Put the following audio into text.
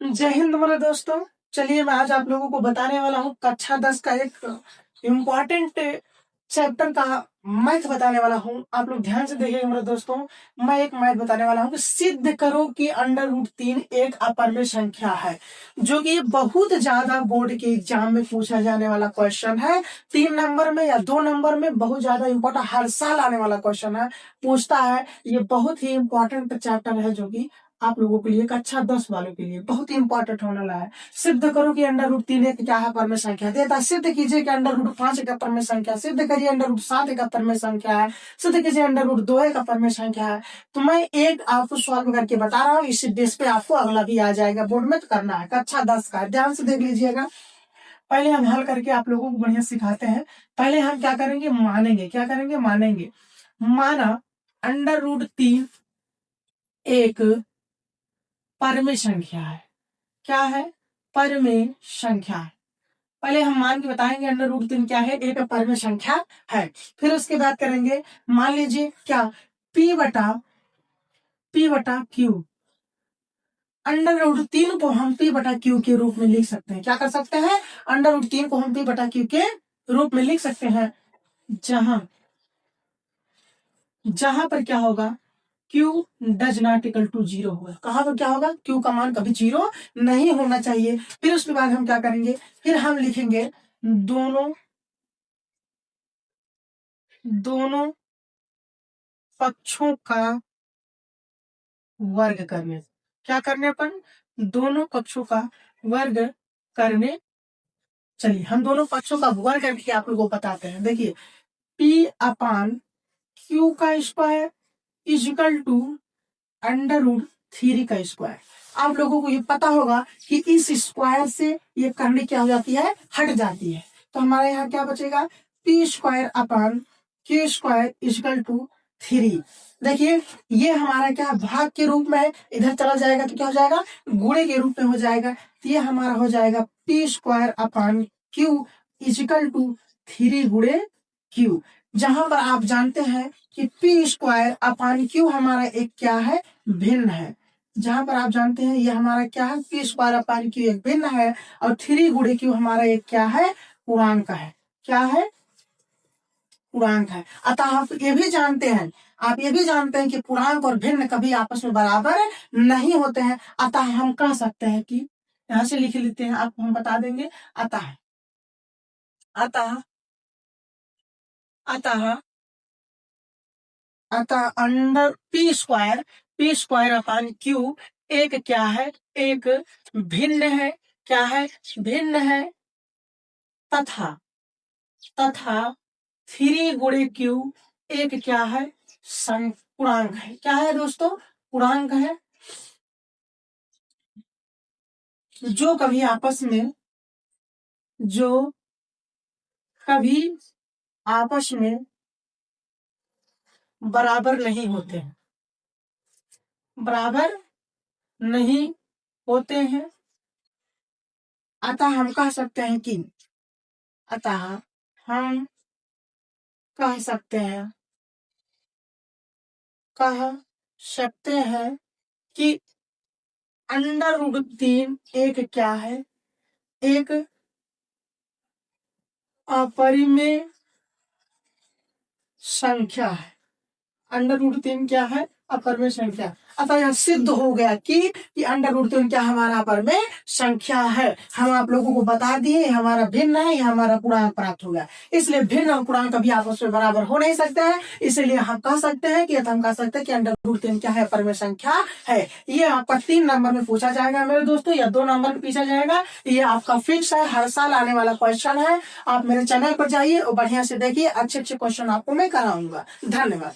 जय हिंद मेरे दोस्तों। चलिए मैं आज आप लोगों को बताने वाला हूँ कक्षा 10 का एक इम्पॉर्टेंट चैप्टर का मैथ बताने वाला हूँ। आप लोग ध्यान से देखिएगा मेरे दोस्तों। मैं एक मैथ बताने वाला हूँ कि सिद्ध करो कि अंडर रूट 3 एक अपरिमेय संख्या है, जो कि बहुत ज्यादा बोर्ड के एग्जाम में पूछा जाने वाला क्वेश्चन है। 3 नंबर में या 2 नंबर में बहुत ज्यादा इंपॉर्टेंट, हर साल आने वाला क्वेश्चन है, पूछता है। ये बहुत ही इंपॉर्टेंट चैप्टर है, जो कि आप लोगों के लिए कक्षा 10 वालों के लिए बहुत ही इंपॉर्टेंट होने वाला है। सिद्ध करो कि अंडर रूट 3 एक क्या है अपरिमेय संख्या देता है। सिद्ध कीजिए कि अंडर रूट 5 एक अपरिमेय संख्या है। सिद्ध करिए अंडर रूट 7 एक अपरिमेय संख्या है। सिद्ध कीजिए अंडर रूट 2 एक अपरिमेय संख्या है। तो मैं एक आपको सॉल्व करके बता रहा हूँ, इसी बेस पे आपको अगला भी आ जाएगा बोर्ड में, तो करना है। कक्षा 10 का ध्यान से देख लीजिएगा। पहले हम हल करके आप लोगों को बढ़िया सिखाते हैं। पहले हम क्या करेंगे, मानेंगे। क्या करेंगे, मानेंगे। माना अंडर रूट 3 एक परमेय संख्या है। क्या है, परमेय संख्या है। पहले हम मान के बताएंगे अंडर रूट 3 क्या है, एक परमेय संख्या है। फिर उसके बाद करेंगे, मान लीजिए क्या, P बटा Q। अंडर रूट 3 को हम P/Q के रूप में लिख सकते हैं। क्या कर सकते हैं, अंडर रूट 3 को हम P/Q के रूप में लिख सकते हैं, जहां जहां पर क्या होगा, Q does not equal to 0 होगा। कहां पर क्या होगा, Q का मान कभी 0 नहीं होना चाहिए। फिर उसके बाद हम क्या करेंगे, फिर हम लिखेंगे दोनों पक्षों का वर्ग करने। क्या करने, अपन दोनों पक्षों का वर्ग करने। चलिए हम दोनों पक्षों का वर्ग करके आप लोगों को बताते हैं। देखिए, P/Q का square is equal to under root 3 का स्क्वायर। आप लोगों को ये पता होगा कि इस स्क्वायर से ये करने क्या हो जाती है, हट जाती है। तो हमारे यहाँ क्या बचेगा, P² / Q² इक्वल टू 3। देखिए ये हमारा क्या भाग के रूप में है, इधर चला जाएगा तो क्या हो जाएगा, गुणे के रूप में हो जाएगा। तो ये हमारा हो जाएगा P² / Q इक्वल टू 3 गुणे Q। जहां पर आप जानते हैं कि P² / Q हमारा एक क्या है, भिन्न है। जहां पर आप जानते हैं ये हमारा क्या है, P² / Q एक भिन्न है, और 3 गुणे Q हमारा एक क्या है, पूर्णांक है। क्या है, पूर्णांक है। अतः आप ये भी जानते हैं कि पूर्णांक और भिन्न कभी आपस में बराबर नहीं होते हैं। अतः हम कह सकते हैं कि, यहां से लिख लेते हैं, आपको हम बता देंगे। अतः अतः अतः अतः अंडर P² / Q एक क्या है, एक भिन्न है। क्या है, भिन्न है। तथा 3 गुणे Q एक क्या है, पूर्णांक है। क्या है दोस्तों, पूर्णांक है, जो कभी आपस में बराबर नहीं होते हैं, बराबर नहीं होते हैं। अतः हम कह सकते हैं कि अतः हम कह सकते हैं कि अंडर रूट 3 एक क्या है, एक अपरिमेय संख्या है। अंडर रूट 3 क्या है, अपरिमेय संख्या। अतः यह सिद्ध हो गया कि अंडर रूट 3 क्या हमारा अपरिमेय संख्या है। हम आप लोगों को बता दिए हमारा भिन्न है, यह हमारा पूर्णांक प्राप्त हो गया। इसलिए भिन्न और पूर्णांक कभी आपस में बराबर हो नहीं सकते हैं। इसलिए हम कह सकते हैं कि अंडर रूट 3 क्या है, अपरिमेय संख्या है। ये आपका 3 नंबर में पूछा जाएगा मेरे दोस्तों, या 2 नंबर में पूछा जाएगा। ये आपका फिक्स है, हर साल आने वाला क्वेश्चन है। आप मेरे चैनल पर जाइए और बढ़िया से देखिए, अच्छे अच्छे क्वेश्चन आपको मैं कराऊंगा। धन्यवाद।